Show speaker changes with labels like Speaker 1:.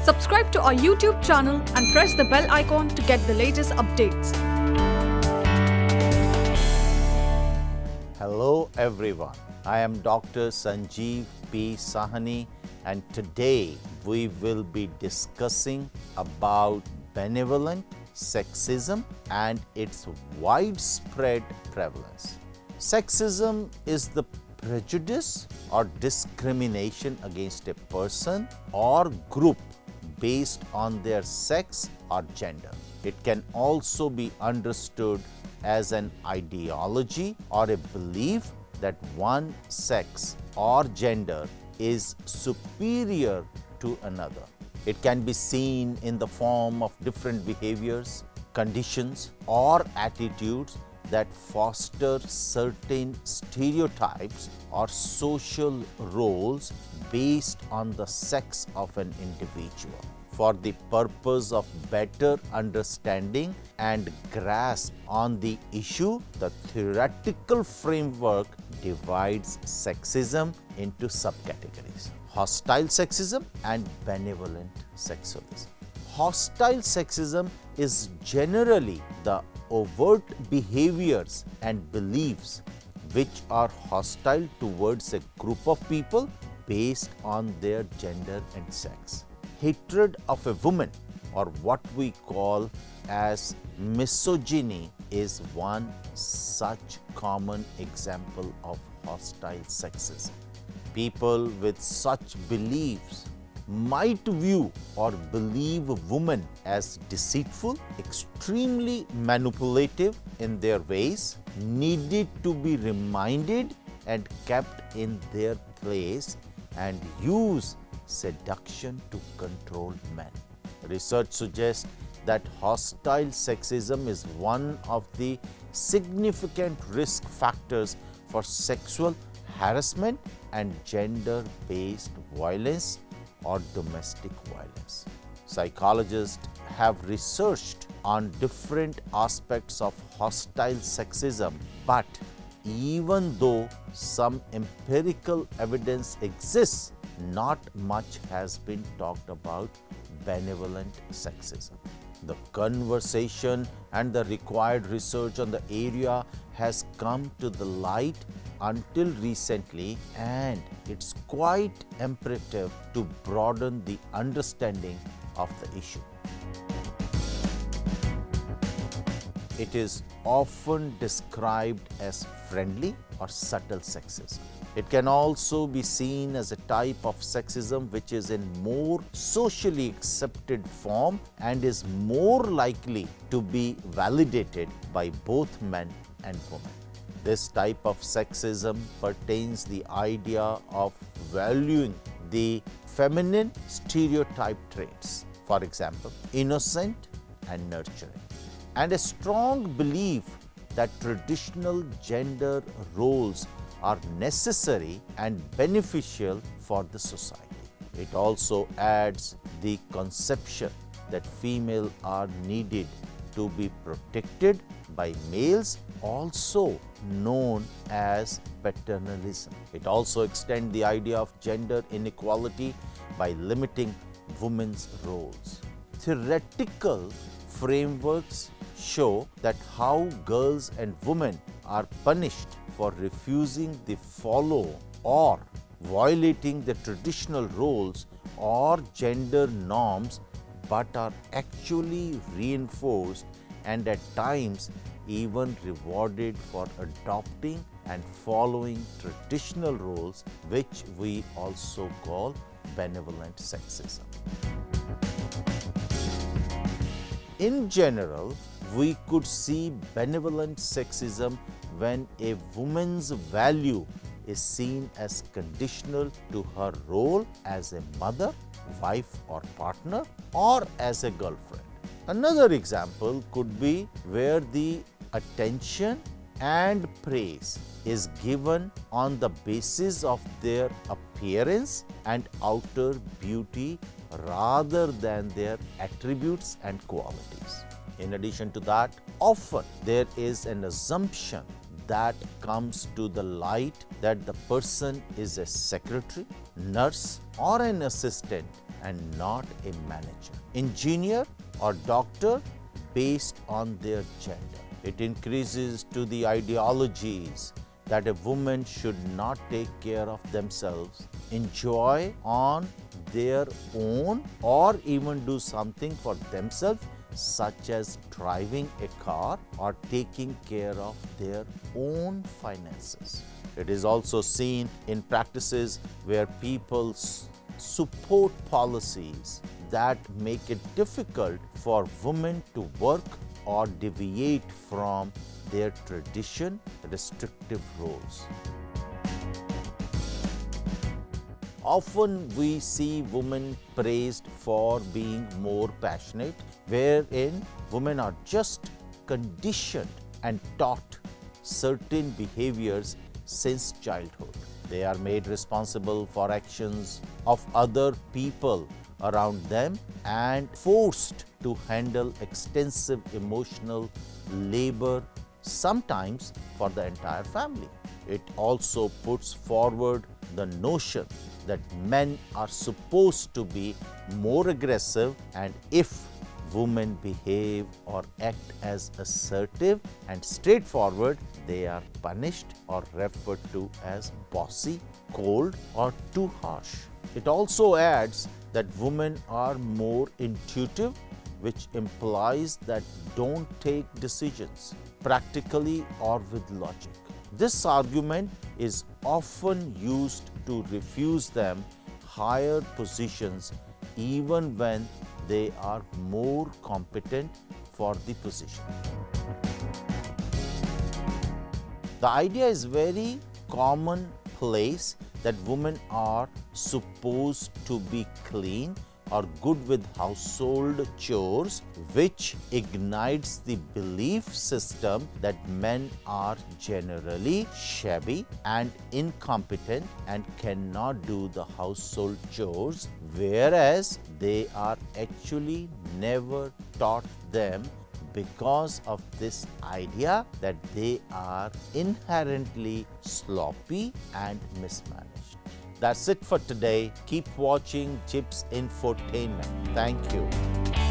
Speaker 1: Subscribe to our YouTube channel and press the bell icon to get the latest updates.
Speaker 2: Hello everyone, I am Dr. Sanjeev P. Sahani and today we will be discussing about benevolent sexism and its widespread prevalence. Sexism is the prejudice or discrimination against a person or group based on their sex or gender. It can also be understood as an ideology or a belief that one sex or gender is superior to another. It can be seen in the form of different behaviors, conditions, or attitudes that foster certain stereotypes or social roles based on the sex of an individual. For the purpose of better understanding and grasp on the issue, the theoretical framework divides sexism into subcategories: hostile sexism and benevolent sexism. Hostile sexism is generally the overt behaviors and beliefs which are hostile towards a group of people based on their gender and sex. Hatred of a woman, or what we call as misogyny, is one such common example of hostile sexism. People with such beliefs might view or believe women as deceitful, extremely manipulative in their ways, needed to be reminded and kept in their place, and use seduction to control men. Research suggests that hostile sexism is one of the significant risk factors for sexual harassment and gender-based violence or domestic violence. Psychologists have researched on different aspects of hostile sexism, but even though some empirical evidence exists, not much has been talked about benevolent sexism. The conversation and the required research on the area has come to the light until recently, and it's quite imperative to broaden the understanding of the issue. It is often described as friendly or subtle sexism. It can also be seen as a type of sexism which is in more socially accepted form and is more likely to be validated by both men and women. This type of sexism pertains the idea of valuing the feminine stereotype traits, for example, innocent and nurturing, and a strong belief that traditional gender roles are necessary and beneficial for the society. It also adds the conception that females are needed to be protected by males, also known as paternalism. It also extends the idea of gender inequality by limiting women's roles. Theoretical frameworks show that how girls and women are punished for refusing to follow or violating the traditional roles or gender norms, but are actually reinforced and at times even rewarded for adopting and following traditional roles, which we also call benevolent sexism. In general, we could see benevolent sexism when a woman's value is seen as conditional to her role as a mother, wife or partner, or as a girlfriend. Another example could be where the attention and praise is given on the basis of their appearance and outer beauty rather than their attributes and qualities. In addition to that, often there is an assumption that comes to the light that the person is a secretary, nurse, or an assistant and not a manager. Engineer or doctor based on their gender. It increases to the ideologies that a woman should not take care of themselves, enjoy on their own, or even do something for themselves, such as driving a car or taking care of their own finances. It is also seen in practices where people support policies that make it difficult for women to work or deviate from their tradition restrictive roles. Often we see women praised for being more passionate, wherein women are just conditioned and taught certain behaviors since childhood. They are made responsible for actions of other people around them and forced to handle extensive emotional labor, sometimes for the entire family. It also puts forward the notion that men are supposed to be more aggressive, and if women behave or act as assertive and straightforward, they are punished or referred to as bossy, cold, or too harsh. It also adds that women are more intuitive, which implies that don't take decisions practically or with logic. This argument is often used to refuse them higher positions even when they are more competent for the position. The idea is very commonplace that women are supposed to be clean or good with household chores, which ignites the belief system that men are generally shabby and incompetent and cannot do the household chores, whereas they are actually never taught them because of this idea that they are inherently sloppy and mismanaged. That's it for today. Keep watching JIBS Infotainment. Thank you.